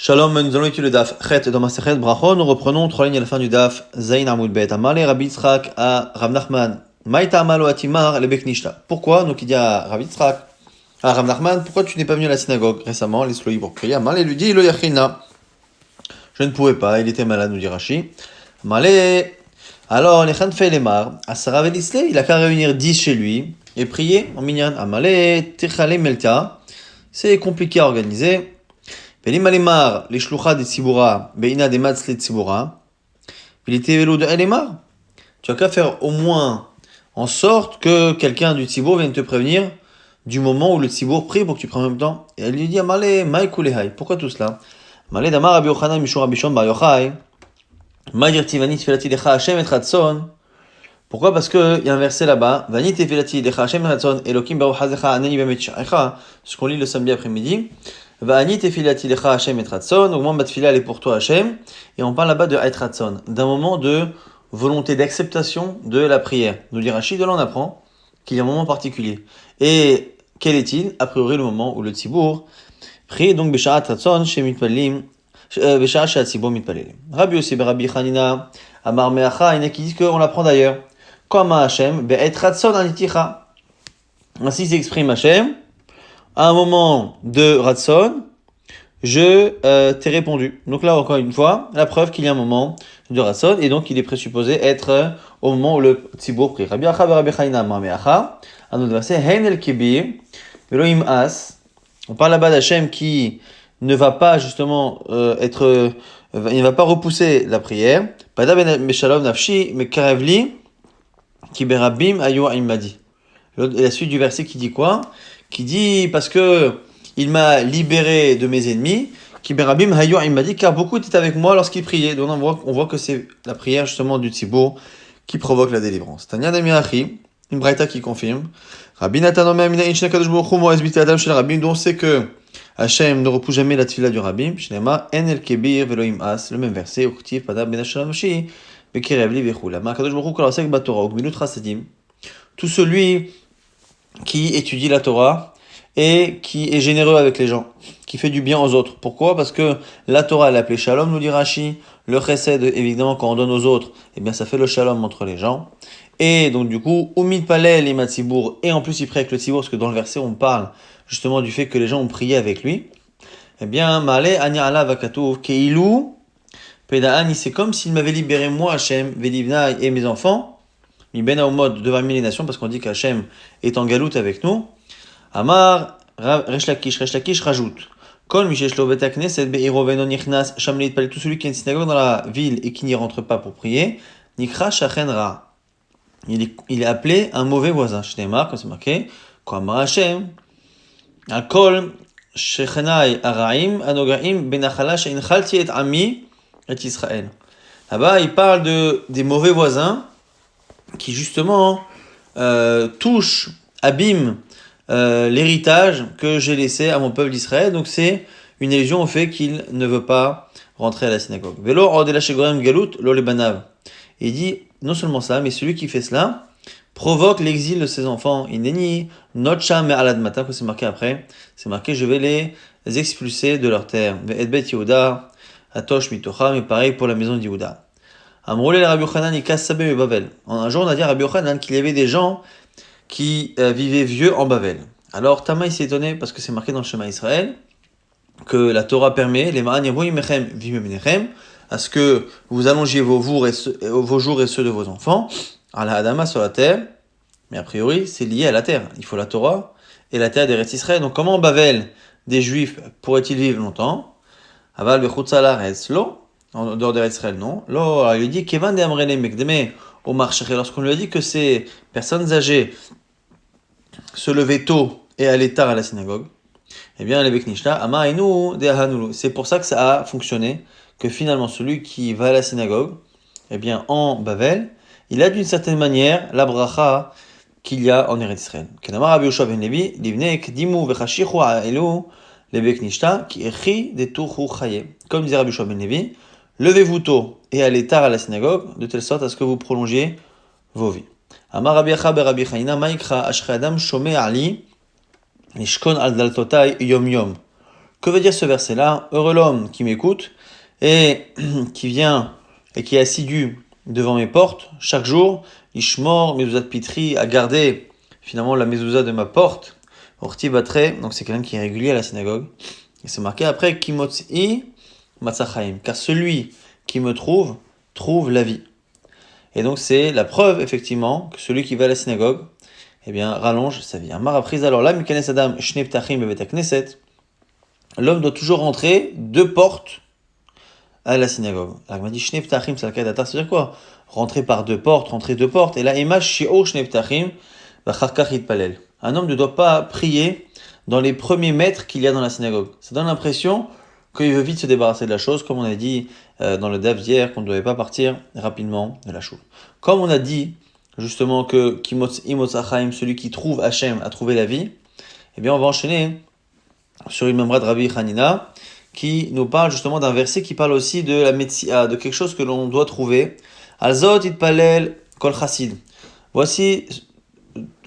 Shalom, nous allons étudier le daf Chet dans Masechet Brachot. Nous reprenons trois lignes à la fin du daf Zayin Amoud Bet. Amale Rabbi Yitzhak à Rav Nachman. Maïta Amalo Atimar le Beknishta. Pourquoi? Donc il dit à Rabbi Yitzhak, à Rav Nachman, pourquoi tu n'es pas venu à la synagogue récemment, laisse-le pour prier. Amale lui dit, Lo Yachina. Je ne pouvais pas, il était malade, nous dit Rashi. Amale, alors Nechan fait les mar. À Sarah Velisle, il a qu'à réunir 10 chez lui et prier en minyan. Amale Techale Melta. C'est compliqué à organiser. ואם הלימר לשלוחה דציבורה, בעינה דמצ לציבורה, ולité vélo de Elimar, tu as qu'à faire au moins en sorte que quelqu'un du Tzibour vienne te prévenir du moment où le Tzibour prie pour que tu prennes en même temps. Et elle lui dit, Amalé, maïkoulehai, pourquoi tout cela? Amalé damar Rabbi Yochanan mishur Rabbi Shimon bar Yochai, maïdir tivani tfilati lecha Hashem et Ratson. Pourquoi? Parce qu'il y a un verset là-bas, Vani tefilati lecha Hashem et Ratson, Elokim baruch hazecha anani bemet sharecha, ce qu'on lit le samedi après-midi. Va'ani tefilati lecha Hashem et Ratson, au moment ma tefila elle est pour toi Hashem, et on parle là-bas de et Ratson, d'un moment de volonté d'acceptation de la prière. Nous dit Rashi, de là on apprend qu'il y a un moment particulier. Et quel est-il? A priori le moment où le Tzibour prie, donc Besharat Ratson, chez Mitpalim, Besharat Shat Tzibour Mitpalelim. Rabbi Yossi Rabbi Chanina, Amar Meacha, il y en a qui disent qu'on l'apprend d'ailleurs. Comme à Hashem, Be'et Ratson aniticha. Ainsi s'exprime Hashem. À un moment de Ratson, je t'ai répondu. Donc là, encore une fois, la preuve qu'il y a un moment de Ratson, et donc il est présupposé être au moment où le Tzibour prie. Rabbi Acha Rabbi Chanina Amar Meacha, un autre verset, Hein el Kibir, Veloim As. On parle là-bas d'Hachem qui ne va pas justement il ne va pas repousser la prière. Pada ben Meshalom Nafshi, mais Karevli, Kiberabim Ayu Imadi. Et la suite du verset qui dit quoi? Qui dit, parce que il m'a libéré de mes ennemis, Kiberabim Hayu Imadi, car beaucoup étaient avec moi lorsqu'ils priaient. Donc on voit que c'est la prière justement du Tzibour qui provoque la délivrance. Tanya Demiachi, une braïta qui confirme. Rabbi Natan Omer Mina Inchna Kadosh Baruch Hu Moaz Bit Adam Shel Rabbim, dont c'est que Hachem ne repousse jamais la tefila du Rabbim. Shnema En El Kebir Veloim As, le même verset, Uktiv Padam Ben Hashem Mashi, Bekirev Li Vechou. La Kadosh Baruch Hu Kalasek Batorah, Ukmilut Rasadim. Tout celui qui étudie la Torah et qui est généreux avec les gens, qui fait du bien aux autres. Pourquoi? Parce que la Torah, elle est appelée Shalom, nous dit Rashi. Le Chesed, évidemment, quand on donne aux autres, eh bien, ça fait le Shalom entre les gens. Et donc, du coup, Umid Palel et Matzibour, et en plus, il prie avec le Tzibour, parce que dans le verset, on parle justement du fait que les gens ont prié avec lui. Eh bien, Maale, Anya Allah Vakatouv, Keilou, Peda'ani, c'est comme s'il m'avait libéré moi, Hachem, Velivna et mes enfants, Mi ben Aumod devant les nations, parce qu'on dit qu'Hachem est en galoute avec nous. Amar, Resh Lakish rajoute. Kol Mishesh Lo Bet HaKnesset Be'iro Ve'no Nichnas Sham Leitpalel, tout celui qui a une synagogue dans la ville et qui n'y rentre pas pour prier, Nikra Shachen Ra. Il est appelé un mauvais voisin. Shneimar, comme c'est marqué, Amar Hashem, Al-Kol Shechenai Araim Anogaim Benachala She'inchalti et Ami et Israël. Là-bas, il parle des mauvais voisins qui justement touchent, abîment l'héritage que j'ai laissé à mon peuple d'Israël. Donc c'est une allusion au fait qu'il ne veut pas rentrer à la synagogue. Velo ordela shegorem galut lo lebanav. Il dit non seulement ça, mais celui qui fait cela provoque l'exil de ses enfants. Ineni notcha me aladmata, que c'est marqué après. C'est marqué je vais les expulser de leur terre. Ve'et bet Yehuda atosh mitocha, mais pareil pour la maison de Yehuda. Amroulé Rabbi Yochanan et Kassabe et Bavel. Un jour on a dit à Rabbi Yochanan qu'il y avait des gens qui vivaient vieux en Bavel. Alors Tama il s'est étonné parce que c'est marqué dans le Shema Israël que la Torah permet les ma'an yavu imechem vimenechem à ce que vous allongiez vos jours et ceux de vos enfants à la Adama sur la terre, mais a priori c'est lié à la terre. Il faut la Torah et la terre d'Eretz Israël. Donc comment en Bavel des Juifs pourraient-ils vivre longtemps? Aval bechutza la'aretz lo, en dehors d'Eretz Israël non. Lo, alors il lui dit kevan de amrele mekdeme au marché. Lorsqu'on lui a dit que ces personnes âgées se lever tôt et aller tard à la synagogue, eh bien, les Beknishta, Amainu de Ahanulu. C'est pour ça que ça a fonctionné, que finalement, celui qui va à la synagogue, eh bien, en Bavel, il a d'une certaine manière la bracha qu'il y a en Eretz Israël. Kenamar Rabbi Yoshua ben Levi, livne kdimu vechashichu ha'elu les Beknishta, ki echi de tuchu chaye. Comme disait Rabbi Yoshua ben Levi, levez-vous tôt et allez tard à la synagogue, de telle sorte à ce que vous prolongiez vos vies. Amar Rabbi Acha Rabbi Chanina Maikra Ashre Adam Shomei Ali Nishkon Al Daltotai Yom Yom. Que veut dire ce verset-là? Heureux l'homme qui m'écoute et qui vient et qui est assidu devant mes portes chaque jour, Ishmor, mezuzat pitri, à garder finalement la mezouza de ma porte, Orti batre, donc c'est quelqu'un qui est régulier à la synagogue, et c'est marqué après, Kimotzi matzachaim, car celui qui me trouve la vie. Et donc c'est la preuve effectivement que celui qui va à la synagogue, eh bien rallonge sa vie. Amar apprise alors là, Mikanes Adam Shnei Ptachim bevet Knesset, l'homme doit toujours rentrer deux portes à la synagogue. Alors, il m'a dit Shnei Ptachim, c'est le cas d'Atar, c'est-à-dire quoi? Rentrer par deux portes, rentrer deux portes. Et là, Ema Shi'o Shnei Ptachim, Vacharkach Yitpalel. Un homme ne doit pas prier dans les premiers mètres qu'il y a dans la synagogue. Ça donne l'impression qu'il veut vite se débarrasser de la chose, comme on a dit dans le DAF d'hier, qu'on ne devait pas partir rapidement de la chose. Comme on a dit justement que Kimotz Imotzachaim, celui qui trouve Hachem, a trouvé la vie, eh bien on va enchaîner sur une memra de Rabbi Hanina, qui nous parle justement d'un verset qui parle aussi de la Metsia, de quelque chose que l'on doit trouver. Alzot itpalel kol chassid. Voici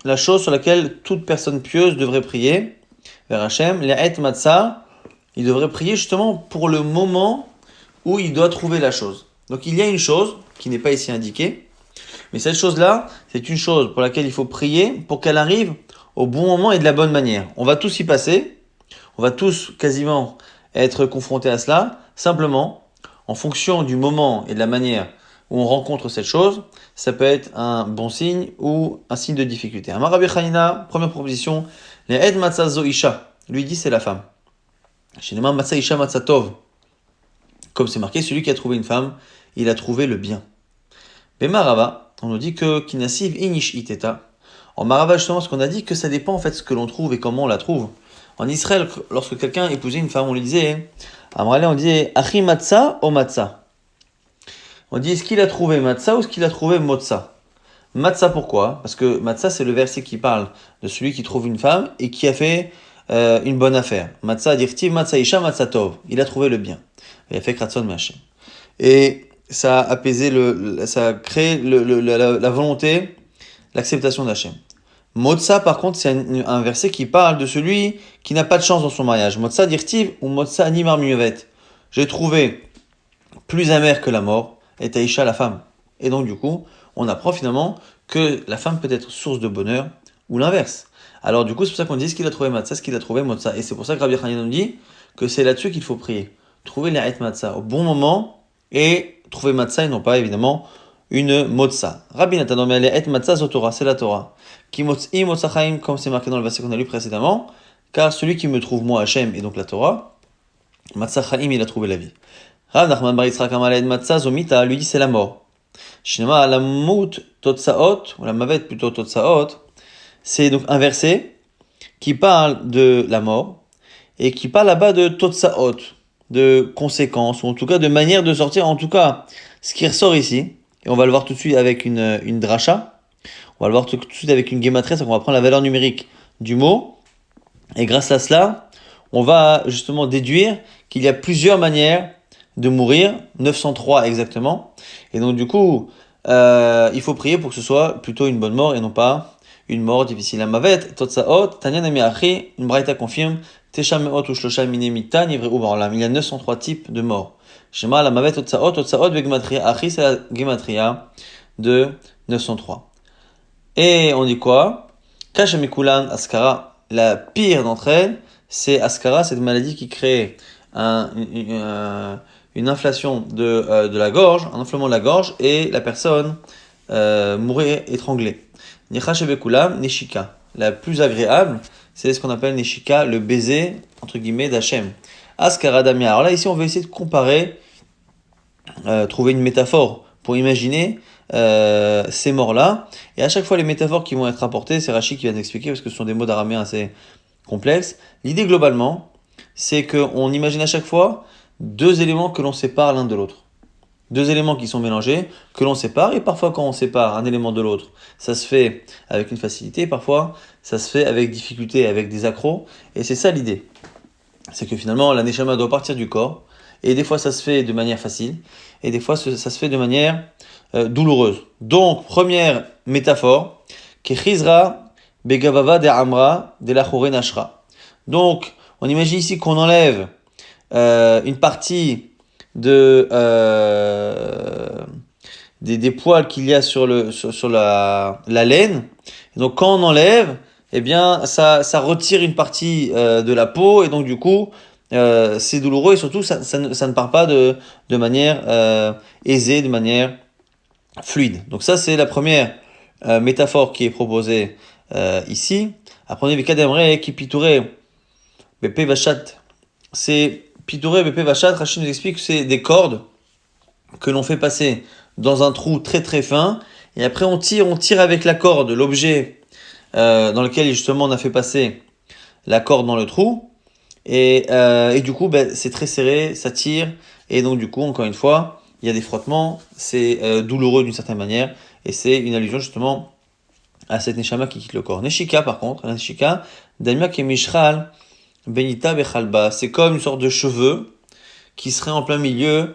la chose sur laquelle toute personne pieuse devrait prier vers Hachem. Le'et matzah, il devrait prier justement pour le moment où il doit trouver la chose. Donc il y a une chose qui n'est pas ici indiquée, mais cette chose-là, c'est une chose pour laquelle il faut prier pour qu'elle arrive au bon moment et de la bonne manière. On va tous y passer, on va tous quasiment être confrontés à cela, simplement, en fonction du moment et de la manière où on rencontre cette chose, ça peut être un bon signe ou un signe de difficulté. Amar Rabbi Chanina, première proposition, les Ed Matzah Zo Isha, lui dit c'est la femme. Shinema Matzah Isha Matzah Tov, comme c'est marqué, celui qui a trouvé une femme, il a trouvé le bien. Mais Marava, on nous dit que Kinasiv Inish Iteta. En Marava, justement, ce qu'on a dit, que ça dépend en fait de ce que l'on trouve et comment on la trouve. En Israël, lorsque quelqu'un épousait une femme, on lui disait, Amrale, on disait Achi Matzah ou Matzah. On dit est-ce qu'il a trouvé Matzah ou est-ce qu'il a trouvé Motza? Matzah pourquoi? Parce que Matzah c'est le verset qui parle de celui qui trouve une femme et qui a fait une bonne affaire. Matzah dirtiv Matzah Isha Matzah Tov. Il a trouvé le bien. Il a fait Kratson Machem. Et ça a apaisé ça a créé la volonté, l'acceptation d'Hachem. Motza, par contre, c'est un verset qui parle de celui qui n'a pas de chance dans son mariage. Motza dirtiv ou Motza animar miuvet. J'ai trouvé plus amer que la mort, et Taïcha, la femme. Et donc, du coup, on apprend finalement que la femme peut être source de bonheur ou l'inverse. Alors, du coup, c'est pour ça qu'on dit ce qu'il a trouvé Motza, ce qu'il a trouvé Motza. Et c'est pour ça que Rabbi Hanina nous dit que c'est là-dessus qu'il faut prier. Trouver les Haït Matzah au bon moment et trouver Matzah et non pas, évidemment, une Motza. Rabbi Nathan, mais les Haït Matzah, c'est Torah, c'est la Torah. Qui Motzi Motzachaim, comme c'est marqué dans le verset qu'on a lu précédemment, car celui qui me trouve, moi, Hachem, et donc la Torah, Matzachaim, il a trouvé la vie. Rav Nachman bar Yitzchak Amaled Matzah Zomita lui dit c'est la mort. Shinema la mout totsaot, ou la mavet plutôt totsaot, c'est donc un verset qui parle de la mort et qui parle là-bas de totsaot, de conséquences, ou en tout cas de manière de sortir, en tout cas ce qui ressort ici, et on va le voir tout de suite avec une dracha, on va le voir tout de suite avec une guématria, c'est qu'on va prendre la valeur numérique du mot, et grâce à cela, on va justement déduire qu'il y a plusieurs manières de mourir, 903 exactement, et donc du coup, il faut prier pour que ce soit plutôt une bonne mort et non pas une mort difficile. La mavet, totsaot, tanya nami achi, une braïta confirme, teshameot ou shlosha minemita, nivre ou barolam. Il y a 903 types de morts. Shema, la mavet, totsaot, begematria, achi, c'est la gematria de 903. Et on dit quoi? Kashamikulan, askara, la pire d'entre elles, c'est askara, cette maladie qui crée une inflation de la gorge, un enflement de la gorge, et la personne mourait étranglée. Nechashebekulam, neshika. La plus agréable, c'est ce qu'on appelle neshika, le baiser, entre guillemets, d'Hachem. Askara damia. Alors là, ici, on va essayer de comparer, trouver une métaphore pour imaginer ces morts-là. Et à chaque fois, les métaphores qui vont être apportées, c'est Rashi qui vient d'expliquer, parce que ce sont des mots d'araméen assez complexes. L'idée, globalement, c'est qu'on imagine à chaque fois deux éléments que l'on sépare l'un de l'autre. Deux éléments qui sont mélangés, que l'on sépare, et parfois quand on sépare un élément de l'autre, ça se fait avec une facilité, parfois ça se fait avec difficulté, avec des accros, et c'est ça l'idée. C'est que finalement la neshama doit partir du corps, et des fois ça se fait de manière facile, et des fois ça se fait de manière douloureuse. Donc, première métaphore, Kechizra begavava de amra de la chore nashra. Donc, On imagine ici qu'on enlève une partie des poils qu'il y a sur la laine. Et donc quand on enlève, eh bien ça retire une partie de la peau et donc du coup c'est douloureux et surtout ça ne part pas de manière aisée, de manière fluide. Donc ça c'est la première métaphore qui est proposée ici. Après on est Kademre qui pitourait Bepé Vachat. C'est pitourer Bepé Vachat, Rachid nous explique que c'est des cordes que l'on fait passer dans un trou très très fin et après on tire avec la corde l'objet dans lequel justement on a fait passer la corde dans le trou et du coup c'est très serré, ça tire et donc du coup encore une fois il y a des frottements, c'est douloureux d'une certaine manière et c'est une allusion justement à cette neshama qui quitte le corps. Neshika par contre, la neshika, Damia Kemishral Benita Bechalba, c'est comme une sorte de cheveu qui serait en plein milieu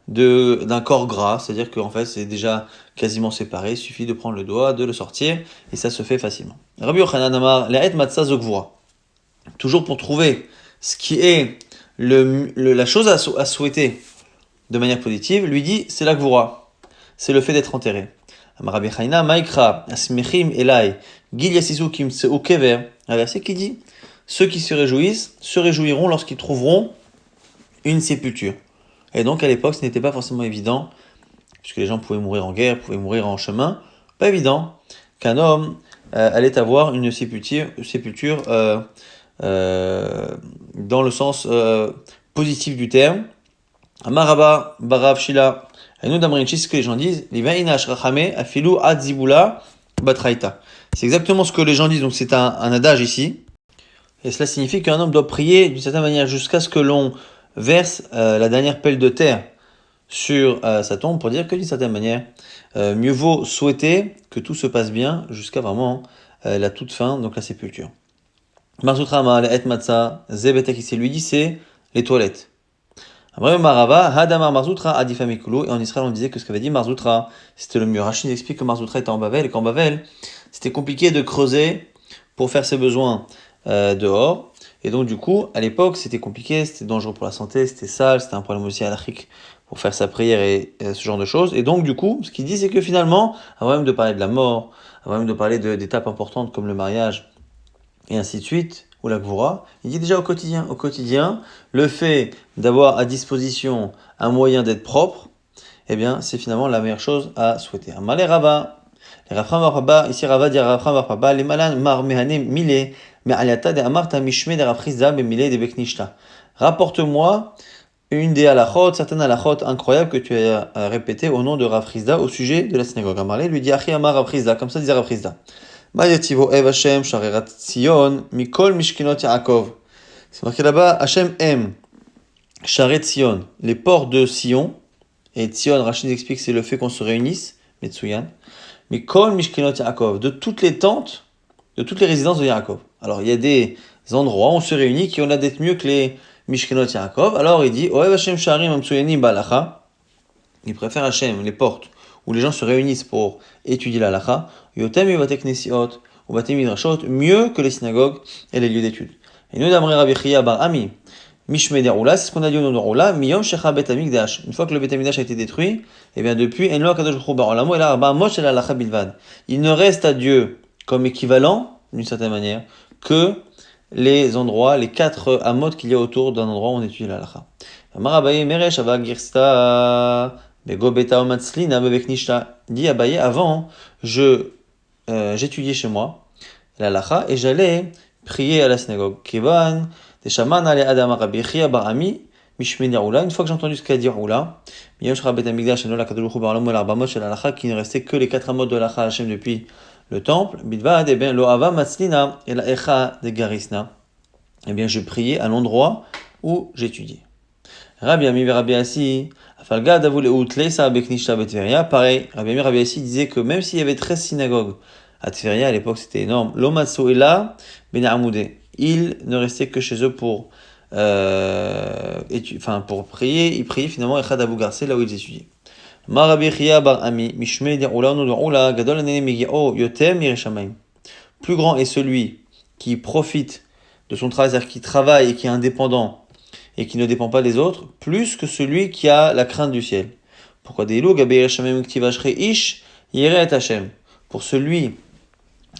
d'un corps gras, c'est-à-dire qu'en fait c'est déjà quasiment séparé, il suffit de prendre le doigt, de le sortir, et ça se fait facilement. Rabbi Yochanan Amar, Le'et Matzah Zogvura. Toujours pour trouver ce qui est la chose à souhaiter de manière positive, lui dit c'est la Gvura, c'est le fait d'être enterré. Amar Rabbi Chaina, Maikra, Asmechim Elai, Gil Yasisu Kim Tseu Kever, un verset qui dit ceux qui se réjouissent se réjouiront lorsqu'ils trouveront une sépulture. Et donc à l'époque, ce n'était pas forcément évident, puisque les gens pouvaient mourir en guerre, pouvaient mourir en chemin, pas évident qu'un homme allait avoir une sépulture dans le sens positif du terme. Amaraba, Barav, Shila, Aïnou Damrinchi, ce que les gens disent, Livainash Rachame, Afilu, Adzibula, Batraita. C'est exactement ce que les gens disent, donc c'est un adage ici. Et cela signifie qu'un homme doit prier d'une certaine manière jusqu'à ce que l'on verse la dernière pelle de terre sur sa tombe pour dire que d'une certaine manière, mieux vaut souhaiter que tout se passe bien jusqu'à vraiment la toute fin, donc la sépulture. Marzutra Ma'al et Matzah, Zebetek ici lui dit c'est les toilettes. Après Marava, Hadamar Marzutra Adifamikulu, et en Israël on disait que ce qu'avait dit Marzutra, c'était le mieux. Rachid explique que Marzutra était en Bavel et qu'en Bavel, c'était compliqué de creuser pour faire ses besoins dehors. Et donc du coup, à l'époque, c'était compliqué, c'était dangereux pour la santé, c'était sale, c'était un problème aussi halachique pour faire sa prière et ce genre de choses. Et donc du coup, ce qu'il dit, c'est que finalement, avant même de parler de la mort, avant même de parler d'étapes importantes comme le mariage et ainsi de suite, ou la gvura, il dit déjà au quotidien, le fait d'avoir à disposition un moyen d'être propre, eh bien, c'est finalement la meilleure chose à souhaiter. Amalé Rava, les Rafram Barpaba, ici Rava dit Rafram Barpaba, les malan mar mehane mile, mais aliata de amarta mishme de rafrizda be mile de beknishta. Rapporte-moi une des halachot, certaines halachot incroyables que tu as répétées au nom de Rafrizda au sujet de la synagogue. Amalé lui dit Achi Amar Rafrizda, comme ça disait Rafrizda. Ma'yativo ev Hashem sharerat Tzion mikol mishkinot Yaakov. C'est marqué là-bas, Hashem aime Sharet Tzion, les ports de Sion. Et Tzion, Rachid explique, c'est le fait qu'on se réunisse, Metsuyan. Mais Kol Mishkenot Yaakov, de toutes les tentes, de toutes les résidences de Yaakov. Alors il y a des endroits où on se réunit qui ont l'air d'être mieux que les Mishkenot Yaakov. Alors il dit, Oev Hashem Sharim Amtsuyanim Balacha. Il préfère Hashem, les portes, où les gens se réunissent pour étudier la Lacha. Yotem Yovatek Nesiot, ou Batem Midrashot, mieux que les synagogues et les lieux d'études. Et nous, Damri Rabbi Chia Bar Ami. Mishme derula, c'est ce qu'on a dit au nom de Roula, Miyom Shecha Bet Amikdash. Une fois que le Bet Amikdash a été détruit, et bien depuis, Enlo Akadosh Baruch Hu Barolamo, et là, Arba Mosh et la Lacha Bilvad. Il ne reste à Dieu comme équivalent, d'une certaine manière, que les endroits, les 4 amot qu'il y a autour d'un endroit où on étudie la Lacha. Marabaye Meresh Ava Girsta, Bego Beta Omatzlina Bebek Nishta. Dit Abaye, avant, j'étudiais chez moi la Lacha et j'allais prier à la synagogue. Kivan, une fois que j'ai entendu ce qu'a dit Roula, qui ne restait que les 4 mots de la Hachem depuis le temple, eh bien je priais à l'endroit où j'étudiais. Rabbi Ami et Rabbi Assi, pareil, Rabbi Ami et Rabbi Assi disaient que même s'il y avait 13 synagogues à Tveria, à l'époque c'était énorme, il ne restait que chez eux pour prier. Ils priaient finalement Echad Abu Garcé, là où ils étudiaient. Plus grand est celui qui profite de son travail, c'est-à-dire qui travaille et qui est indépendant et qui ne dépend pas des autres, plus que celui qui a la crainte du ciel. Pourquoi des loups, ish, Hashem. Pour celui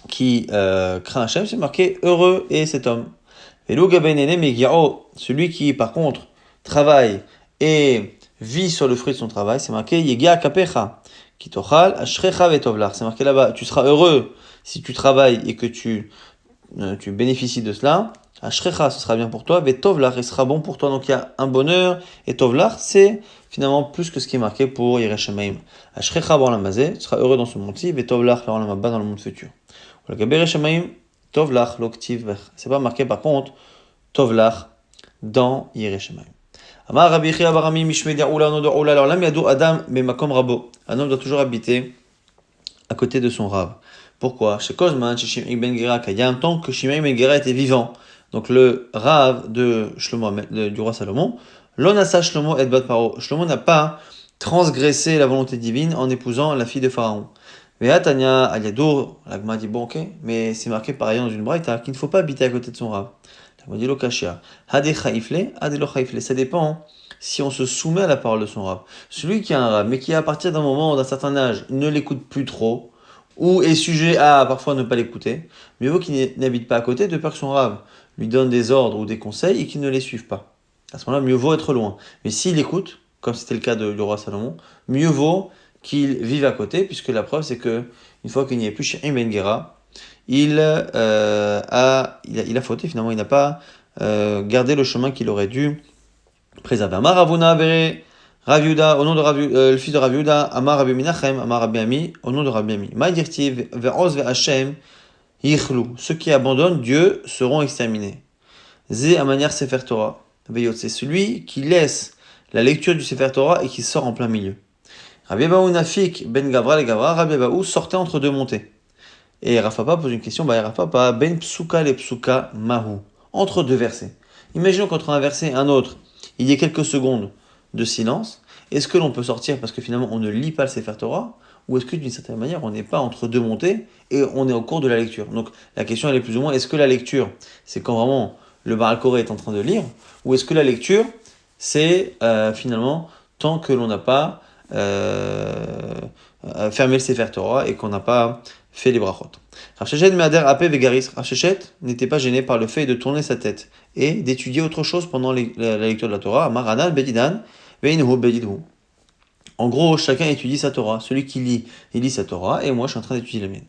qui craint Hashem, c'est marqué heureux est cet homme. Celui qui, par contre, travaille et vit sur le fruit de son travail, c'est marqué Yegia Kapecha, Kitochal, Ashrecha Vetovlar. C'est marqué là-bas, tu seras heureux si tu travailles et que tu bénéficies de cela. Ashrecha, ce sera bien pour toi, Vetovlar, il sera bon pour toi. Donc il y a un bonheur, et Tovlar, c'est finalement plus que ce qui est marqué pour Yereshamaim. Ashrecha Borlamazé, tu seras heureux dans ce monde-ci, Vetovlar, dans le monde futur. Tovlach l'oktiv. C'est pas marqué par contre Tovlach dans Yereshamaim. Amar Rabbi Chia Barami Mishmei Da'ula Nodo'ula. Alors là, Yadou Adam Bemakom Rabo. Un homme doit toujours habiter à côté de son rab. Pourquoi? Chez Kozman, chez Shimei Ben Gera, il y a un temps que Shimei Ben Gera était vivant. Donc le rab de Shlomo, du roi Salomon, Lonasa Shlomo et Bat Paro. Shlomo n'a pas transgressé la volonté divine en épousant la fille de Pharaon. Ve'atanya Aliadour, l'agma dit bon ok, mais c'est marqué par ailleurs dans une braïta qu'il ne faut pas habiter à côté de son rab. L'agma dit lokashia. Hade chaifle, hade lo chaifle. Ça dépend si on se soumet à la parole de son rab. Celui qui a un rab, mais qui à partir d'un moment, d'un certain âge, ne l'écoute plus trop, ou est sujet à parfois ne pas l'écouter, mieux vaut qu'il n'habite pas à côté de peur que son rab lui donne des ordres ou des conseils et qu'il ne les suive pas. À ce moment-là, mieux vaut être loin. Mais s'il écoute, comme c'était le cas du roi Salomon, mieux vaut qu'il vive à côté, puisque la preuve c'est que une fois qu'il n'y est plus chez Ben Gera, il a fauté finalement, il n'a pas gardé le chemin qu'il aurait dû préserver. Amar Ravuna Bere Rav Yehuda, au nom de le fils de Rav Yehuda, Amar Rabbi Menachem, Amar Rabbi Ami, au nom de Rabbi Ami. Ma dirti ve'oz ve'Hashem yichlu. Ceux qui abandonnent Dieu seront exterminés. Zé à manière Sefer Torah. C'est celui qui laisse la lecture du Sefer Torah et qui sort en plein milieu. Rabbi Abaou Nafik ben Gavra et Gavra, Rabbi Abaou sortait entre deux montées. Et Rafapa pose une question, Rafapa ben psuka le psuka mahu, entre deux versets. Imaginons qu'entre un verset et un autre, il y ait quelques secondes de silence. Est-ce que l'on peut sortir parce que finalement on ne lit pas le Sefer Torah, ou est-ce que d'une certaine manière on n'est pas entre deux montées et on est au cours de la lecture? Donc la question elle est plus ou moins, est-ce que la lecture c'est quand vraiment le Baal Koré est en train de lire, ou est-ce que la lecture c'est finalement tant que l'on n'a pas fermer le Sefer Torah et qu'on n'a pas fait les brachot. Rav Shechet Me'ader Apé Vegaris. Rav Shechet n'était pas gêné par le fait de tourner sa tête et d'étudier autre chose pendant la lecture de la Torah. Maranan Bedidan Veinhu Bedidhu. En gros, chacun étudie sa Torah. Celui qui lit, il lit sa Torah et moi je suis en train d'étudier la mienne.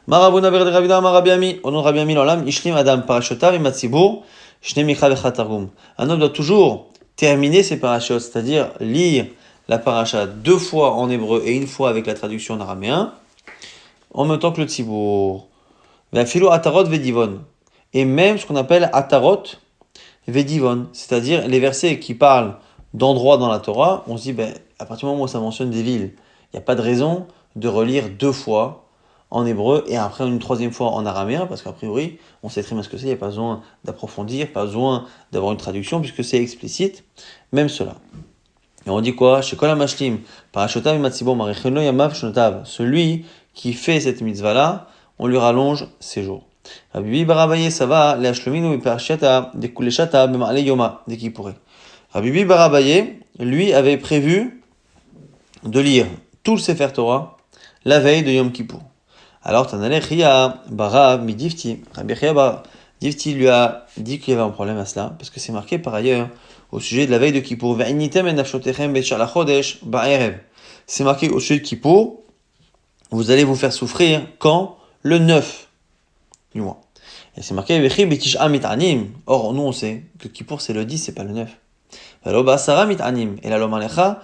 Maravuna Verde Ravida Marabiami. Au nom de Rabbi Ami Lolam Ishlim Adam Parashotav Imatzibur Shne Micha Vechatargum. Un homme doit toujours terminer ses parachutes, c'est-à-dire lire la paracha 2 fois en hébreu et 1 fois avec la traduction en araméen, en même temps que le tzibour. Philo atarot vedivon. Et même ce qu'on appelle atarot vedivon, c'est-à-dire les versets qui parlent d'endroits dans la Torah, on se dit, à partir du moment où ça mentionne des villes, il n'y a pas de raison de relire 2 fois en hébreu et après une 3e fois en araméen, parce qu'a priori, on sait très bien ce que c'est, il n'y a pas besoin d'approfondir, pas besoin d'avoir une traduction, puisque c'est explicite, même cela. Et on dit quoi? Chez Kol Mashlim, Parashotav Matzibor Maricheno Yamav Shnotav. Celui qui fait cette mitzvah-là, on lui rallonge ses jours. Rabbi Barabaye, ça va, les Ashlominu, Parashata, des Kuleshata, Bemale Yoma, des Kippouré. Rabbi Barabaye, lui, avait prévu de lire tout le Sefer Torah la veille de Yom Kippour. Alors, Tanale Chia, Barab, Midifti. Rabbi Chia Difti lui a dit qu'il y avait un problème à cela, parce que c'est marqué par ailleurs au sujet de la veille de Kippour. C'est marqué au sujet de Kippour, vous allez vous faire souffrir quand? Le 9 du mois. Et c'est marqué or, nous on sait que Kippour c'est le 10, c'est pas le 9. Et la lomalecha,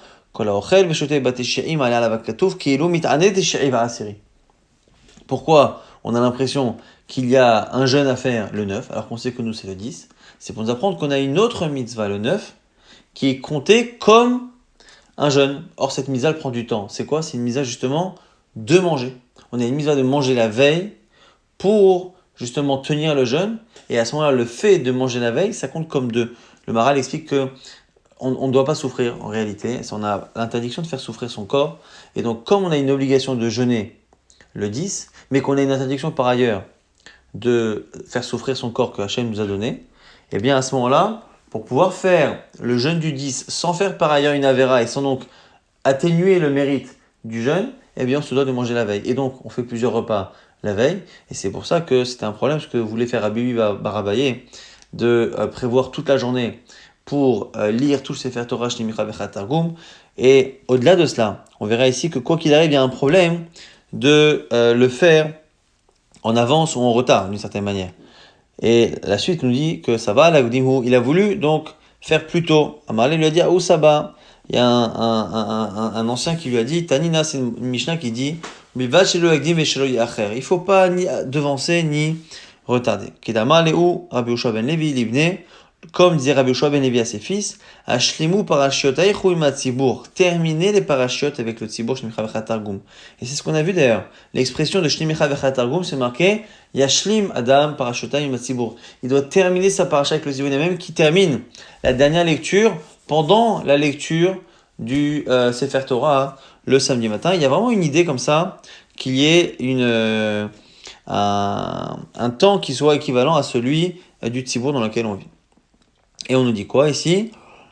pourquoi on a l'impression qu'il y a un jeûne à faire le 9, alors qu'on sait que nous c'est le 10? C'est pour nous apprendre qu'on a une autre mitzvah, le 9, qui est comptée comme un jeûne. Or, cette mitzvah, elle prend du temps. C'est quoi? C'est une mitzvah, justement, de manger. On a une mitzvah de manger la veille pour, justement, tenir le jeûne. Et à ce moment-là, le fait de manger la veille, ça compte comme 2. Le Maral explique que on ne doit pas souffrir, en réalité. On a l'interdiction de faire souffrir son corps. Et donc, comme on a une obligation de jeûner le 10, mais qu'on a une interdiction par ailleurs de faire souffrir son corps que Hachem nous a donné, et bien à ce moment-là, pour pouvoir faire le jeûne du 10 sans faire par ailleurs une avéra et sans donc atténuer le mérite du jeûne, eh bien on se doit de manger la veille. Et donc on fait plusieurs repas la veille, et c'est pour ça que c'était un problème, parce que vous voulez faire Rabbi Barabaye, de prévoir toute la journée pour lire tous ces Sefer Torah Shnimicha Vechat Targum. Et au-delà de cela, on verra ici que quoi qu'il arrive, il y a un problème de le faire en avance ou en retard, d'une certaine manière. Et la suite nous dit que ça va, il a voulu donc faire plus tôt. Amarlé lui a dit, où ça va? Il y a un ancien qui lui a dit, Tanina, c'est une Mishnah qui dit, il ne faut pas ni devancer ni retarder. Kedama Léou, Rabbi Yoshua ben Levi, Libné, comme disait Rabbi Yoshua ben Levi à ses fils, Ashlimu parashiot aichu im hatzibur, terminez les parashiotes avec le tzibur Shnimicha Vechat Targum. Et c'est ce qu'on a vu d'ailleurs. L'expression de Shnimicha Vechat Targum, c'est marqué Yashlim Adam parashiotai im hatzibur. Il doit terminer sa paracha avec le tzibur, même qui termine la dernière lecture pendant la lecture du Sefer Torah le samedi matin. Il y a vraiment une idée comme ça qu'il y ait un temps qui soit équivalent à celui du tzibur dans lequel on vit. Et on nous dit quoi ici?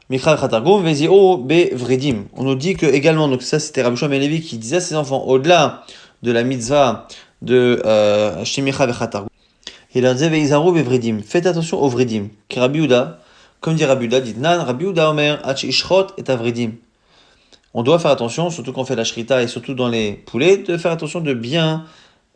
Michal Khatargum, Vezio be Vredim. On nous dit que également, donc ça c'était Rabbi Shua ben Levi qui disait à ses enfants, au-delà de la mitzvah de Shemicha Vechatargum, il leur disait Veizaru be Vredim. Faites attention aux Vredim. Qui Rabbi Uda, comme dit Rabbi Uda, dit Nan, Rabbi Uda Omer, Ach Ishrot et Avredim. On doit faire attention, surtout quand on fait la shrita et surtout dans les poulets, de faire attention de bien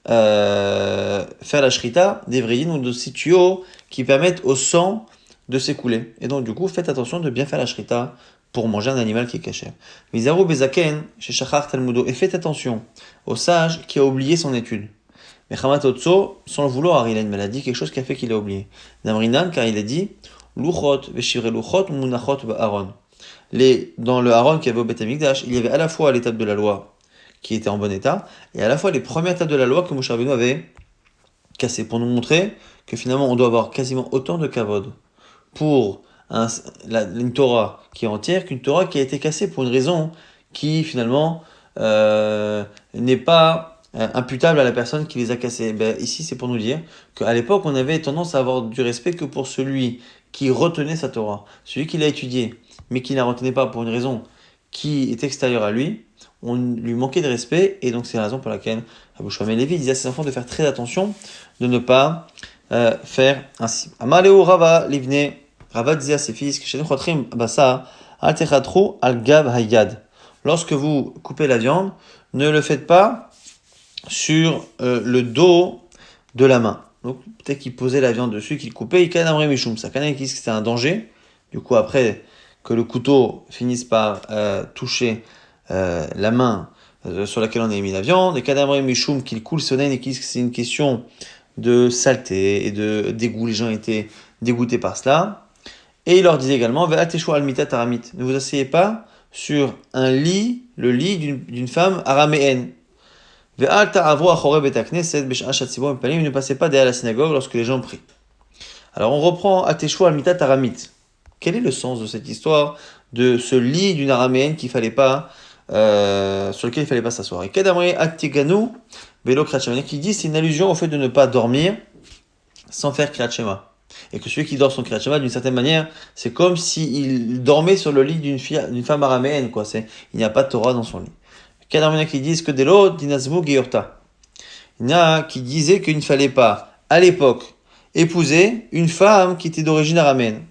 faire la shrita des Vredim ou de tuyaux qui permettent au sang de s'écouler. Et donc, du coup, faites attention de bien faire la shrita pour manger un animal qui est caché. Mizaru bezaken, chez Shachar Talmudo. Et faites attention au sage qui a oublié son étude. Mais Chamatotso, sans le vouloir, il a une maladie, quelque chose qui a fait qu'il a oublié. Namrinan, car il a dit, Luchot, Veshivre Luchot, Munachot, Aaron. Dans le Aaron qui avait au Beth Amikdash, il y avait à la fois l'étape de la loi qui était en bon état, et à la fois les premières étapes de la loi que Moshe Rabbeinu avait cassées, pour nous montrer que finalement on doit avoir quasiment autant de kavod pour une Torah qui est entière qu'une Torah qui a été cassée pour une raison qui finalement n'est pas imputable à la personne qui les a cassées. Ici c'est pour nous dire qu'à l'époque on avait tendance à avoir du respect que pour celui qui retenait sa Torah, celui qui l'a étudiée mais qui ne la retenait pas pour une raison qui est extérieure à lui, on lui manquait de respect, et donc c'est la raison pour laquelle Rabbi Shua ben Levi disait à ses enfants de faire très attention de ne pas faire ainsi. Amaleo Rava Livne, Rava disait à ses fils que chez nous chotrim basa al techatru al gav hayad. Lorsque vous coupez la viande, ne le faites pas sur le dos de la main. Donc peut-être qu'il posait la viande dessus, qu'il coupait, il kanamre mishum. Ça kanam qui c'était un danger. Du coup après que le couteau finisse par toucher la main sur laquelle on a mis la viande, et kanamre mishum qu'il coule sonen et qui c'est une question de saleté et de dégoût. Les gens étaient dégoûtés par cela. Et il leur disait également, ne vous asseyez pas sur un lit, le lit d'une femme araméenne. Ne passez pas derrière la synagogue lorsque les gens prient. Alors on reprend Ateshua al-Mitat Aramit. Quel est le sens de cette histoire de ce lit d'une araméenne sur lequel il ne fallait pas s'asseoir? Et Kadamre Atiganu Belo Kriyat Shema, qui dit c'est une allusion au fait de ne pas dormir sans faire Kriyat Shema. Et que celui qui dort son Kriyat Shema, d'une certaine manière, c'est comme s'il dormait sur le lit d'une femme araméenne, quoi. Il n'y a pas de Torah dans son lit. Kadamre qui disent que Delo Dinazmu Geyorta. Il y en a qui disaient qu'il ne fallait pas, à l'époque, épouser une femme qui était d'origine araméenne.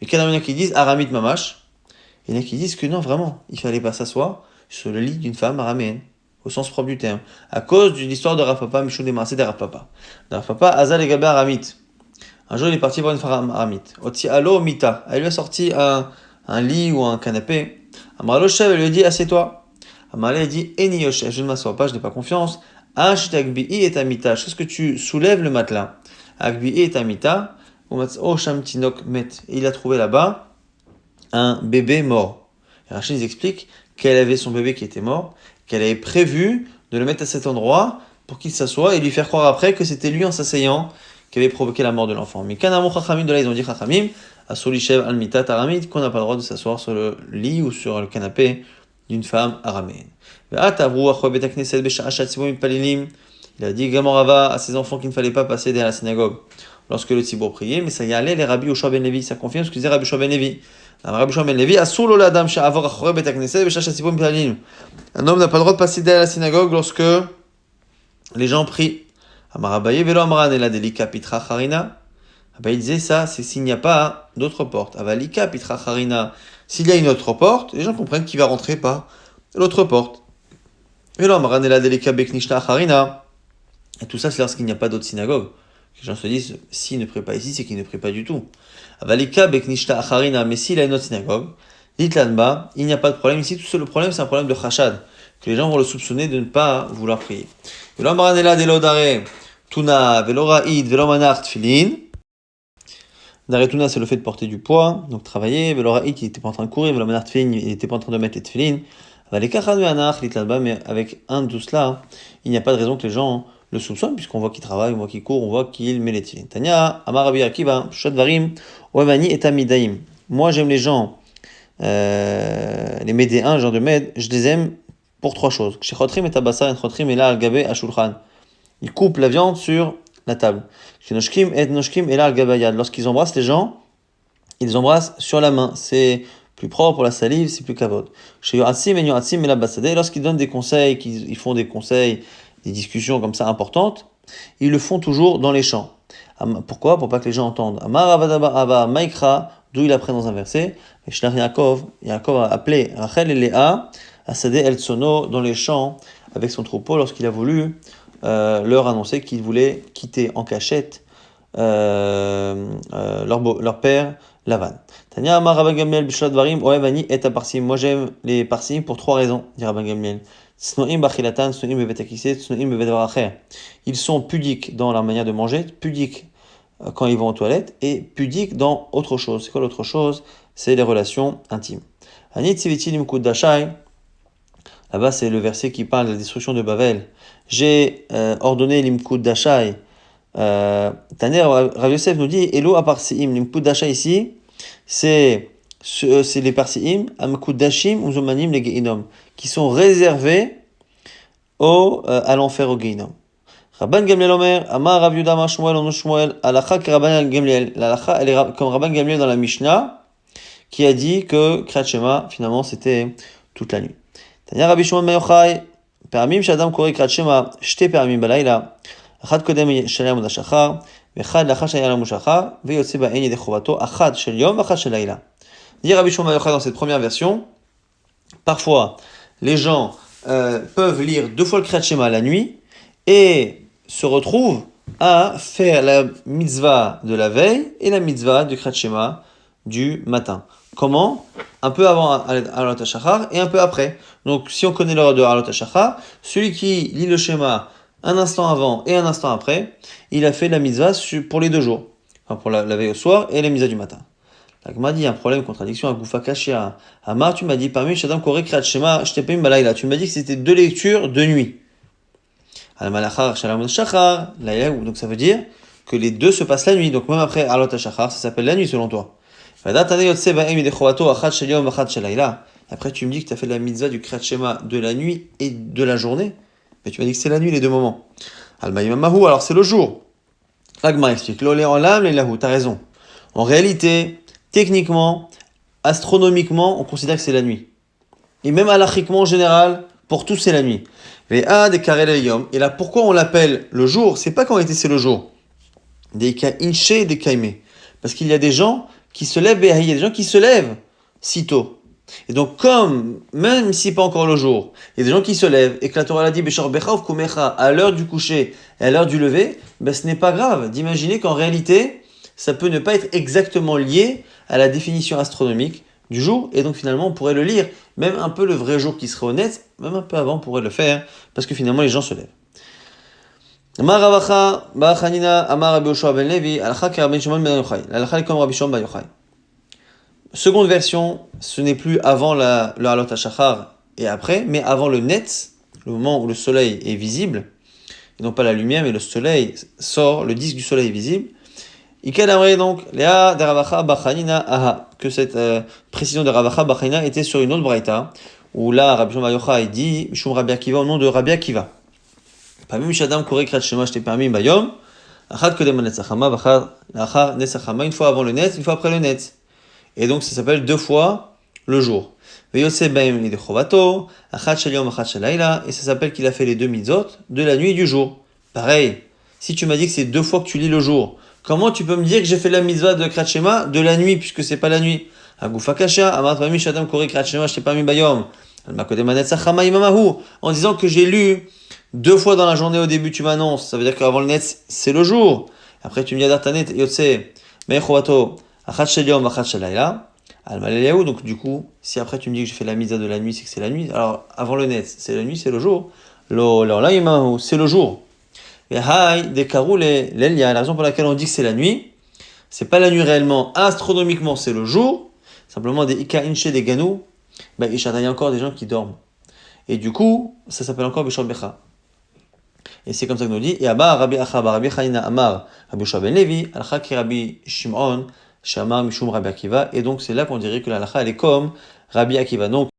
Mais Kadamre qui disent Aramit Mamash. Il y en a qui disent que non, vraiment, il ne fallait pas s'asseoir sur le lit d'une femme araméenne, au sens propre du terme, à cause de l'histoire de Rav Papa, Michou des Marseillais de Rav Papa. Rav Papa, Azal et Gabé Aramit. Un jour, il est parti voir une femme aramite. Oti alo mita. Elle lui a sorti un lit ou un canapé. Amralo Shev, elle lui a dit, assieds-toi. Amralo dit, Eni Yoshev, je ne m'assois pas, je n'ai pas confiance. Ash Agbi'i et Amita. Est-ce que tu soulèves le matelas? Agbi'i et Amita. Oh Shamtinok met. Et il a trouvé là-bas un bébé mort. Et Rachid explique qu'elle avait son bébé qui était mort, qu'elle avait prévu de le mettre à cet endroit pour qu'il s'assoie et lui faire croire après que c'était lui en s'asseyant qui avait provoqué la mort de l'enfant. Mais Kanamou Chachamim, de là ils ont dit Chachamim, à Solishev al-Mitat aramid, qu'on n'a pas le droit de s'asseoir sur le lit ou sur le canapé d'une femme araméenne. Il Il a dit Gamorava à ses enfants qu'il ne fallait pas passer derrière la synagogue lorsque le tzibour priait, mais ça y allait les Rabbi Yoshua ben Levi, ça confirme ce que disait Rabbi Yoshua ben Levi. Rabbi Yoshua ben Levi, Asur lo l'adam she'avor achorei bet hakneset v'shash hatzibur mitpalalim. Un homme n'a pas le droit de passer derrière la synagogue lorsque les gens prient. Amar Abaye velo amran ela delika pitra charina. Abaye disait ça, c'est s'il n'y a pas d'autre porte. Avalika pitra charina. S'il y a une autre porte, les gens comprennent qu'il va rentrer par l'autre porte. Velo amran ela delika beknishta charina. Et tout ça, c'est lorsqu'il n'y a pas d'autre synagogue. Les gens se disent, s'il ne prie pas ici, c'est qu'il ne prie pas du tout. Avalika beknishta acharina, mais s'il a une autre synagogue, dit là-bas, il n'y a pas de problème. Ici, tout seul, le problème, c'est un problème de chashad, que les gens vont le soupçonner de ne pas vouloir prier. Velo maranela de l'odare, tuna, velo ra'id, velo manar tfilin. Dare tuna, c'est le fait de porter du poids, donc travailler. Velo ra'id, il n'était pas en train de courir, velo manar tfilin, il n'était pas en train de mettre les tfilin. Avalika chadu anach, dit là-bas, mais avec un de tout cela, il n'y a pas de raison que les gens le soupçonne, puisqu'on voit qu'il travaille, on voit qu'il court, on voit qu'il met les tefilin. Tanya, Amar Rabbi Akiva, Shadvarim, Oemani et Amidaim. Moi, j'aime les gens, les médéens, les gens de Med, je les aime pour trois choses. Shechotrim et Tabasar et Chotrim et la al-Gabe Ashulchan. Ils coupent la viande sur la table. Shenoshkim et Noshkim et la al-Gabe Yad. Lorsqu'ils embrassent les gens, ils les embrassent sur la main. C'est plus propre pour la salive, c'est plus kavod. Chez Yoratsim et Yoratsim et la Basade, lorsqu'ils donnent des conseils, qu'ils font des conseils, des discussions comme ça importantes, ils le font toujours dans les champs. Pourquoi? Pour pas que les gens entendent. Amar Avadaba Ava Maikra, d'où il apprend dans un verset, et Shlach Yaakov a appelé Rachel et Léa à Sadeh El Tsono dans les champs avec son troupeau lorsqu'il a voulu leur annoncer qu'il voulait quitter en cachette leur père Lavan. Tanya Amar Rabban Gamliel Bishlat Varim Oevani et Parsim. Moi j'aime les Parsim pour trois raisons, dit Rabban Gamliel. Ils sont pudiques dans leur manière de manger, pudiques quand ils vont aux toilettes et pudiques dans autre chose. C'est quoi l'autre chose? C'est les relations intimes. Là-bas, c'est le verset qui parle de la destruction de Bavel. J'ai ordonné l'imkud dashai. Taner, Rav Yosef nous dit Elo aparsiim. L'imkud dashai ici, c'est les parsiim, amkud dashim, uzomanim, les geinom, qui sont réservés à l'enfer au Geinom. Rabban Gamliel Omer, Amar Rav Yuda Amar Shmuel, Ono Shmuel, Alacha que Rabban Gamliel. L'Alacha, elle est comme Rabban Gamliel dans la Mishnah, qui a dit que Kriyat Shema, finalement, c'était toute la nuit. Tanya Rabbi Shimon ben Yochai, Peramim Shadam Kore Kriyat Shema, Shte Peramim Balayla, Achad Kodem Shalem Od HaShachar, Vechad Lacha Shayala Mushachar, Veyotze Ba'en Yedei Chovato, Achad Shel Yom, Achad Shel Layla. Dit Rabbi Shimon ben Yochai dans cette première version, parfois, les gens peuvent lire deux fois le Kriyat Shema la nuit et se retrouvent à faire la mitzvah de la veille et la mitzvah du Kriyat Shema du matin. Comment? Un peu avant Alot HaShachar et un peu après. Donc si on connaît l'heure de Alot HaShachar, celui qui lit le Shema un instant avant et un instant après, il a fait la mitzvah pour les 2 jours. Enfin pour la veille au soir et la mitzvah du matin. La Gemara dit, il y a un problème, contradiction à Goufa Kashia. Amar, tu m'as dit, parmi Shadam Koré Kriyat Shema, Shtepim Balayla. Tu m'as dit que c'était 2 lectures de nuit. Al-Malachar, Shalom Shachar, donc ça veut dire que les 2 se passent la nuit. Donc même après Alot HaShachar, ça s'appelle la nuit selon toi. Et après tu me dis que tu as fait la mitzvah du Kriyat Shema de la nuit et de la journée. Mais tu m'as dit que c'est la nuit les 2 moments. Al-Mayimamahu, alors c'est le jour. La Gemara explique, L'Olé en l'âme, les lahu, t'as raison. En réalité, techniquement, astronomiquement, on considère que c'est la nuit. Et même halachiquement en général, pour tous c'est la nuit. Et là, pourquoi on l'appelle le jour? C'est pas qu'en réalité c'est le jour. Des inche, des kaime. Parce qu'il y a des gens qui se lèvent, il y a des gens qui se lèvent si tôt. Et donc, comme, même si pas encore le jour, il y a des gens qui se lèvent, et que la Torah l'a dit, à l'heure du coucher et à l'heure du lever, ben ce n'est pas grave d'imaginer qu'en réalité, ça peut ne pas être exactement lié à la définition astronomique du jour, et donc finalement on pourrait le lire, même un peu le vrai jour qui serait honnête, même un peu avant on pourrait le faire, parce que finalement les gens se lèvent. Amar Ravacha, Ba'achanina, Amar Rabbi Yoshua ben Levi, Alacha ke Rabbi Shimon ben Yochai. L'Alacha est comme Rabbi Shimon ben Yochai. Seconde version, ce n'est plus avant le Alot HaShachar et après, mais avant le Netz, le moment où le soleil est visible, et non pas la lumière, mais le soleil sort, le disque du soleil est visible. Ikel Amre donc, Léa de Ravacha Bachanina Aha, que cette précision de Ravacha Bachanina était sur une autre braïta, où là, Rabbi Shimon ben Yochai dit, Mishum Rabbi Akiva, au nom de Rabbi Akiva. Pamim Shadam Korek Krat Shema Shte Pamim Bayom, Achat Kodem Netzachama, Achar Netzachama, une fois avant le Netz, une fois après le Netz. Et donc ça s'appelle 2 fois le jour. Veyotse Baim Yede Chovato, Achat Shel Yom, Achat Shel Laila, et ça s'appelle qu'il a fait les 2 mitzvot de la nuit et du jour. Pareil, si tu m'as dit que c'est 2 fois que tu lis le jour, comment tu peux me dire que j'ai fait la mitzvah de Krat Shema de la nuit, puisque c'est pas la nuit? Agoufa Kasha, Amar Pamim Shadam Korek Krat Shema Shte Pamim Bayom, en disant que j'ai lu 2 fois dans la journée au début, tu m'annonces, ça veut dire qu'avant le net, c'est le jour. Après, tu me dis Adartanet, Yotse, Mechovato, Achat Shel Yom, Achat Shel Laila, Al-Maleliaou, donc du coup, si après tu me dis que j'ai fait la mitzvah de la nuit, c'est que c'est la nuit. Alors, avant le net, c'est la nuit, c'est le jour. C'est le jour. Et Haï, Dekarou, l'Elia, la raison pour laquelle on dit que c'est la nuit, c'est pas la nuit réellement, astronomiquement, c'est le jour. Simplement des Ika Inche, des Ganou, il y a encore des gens qui dorment. Et du coup, ça s'appelle encore Bishor Becha. Et c'est comme ça que nous dit, et Abba, Rabbi Acha, Rabbi Chaina Amar, Rabbi Yoshua ben Levi, Alcha ki Rabbi Shimon, Shamar Mishum Rabbi Akiva, et donc c'est là qu'on dirait que la halakha elle est comme Rabbi Akiva. Donc,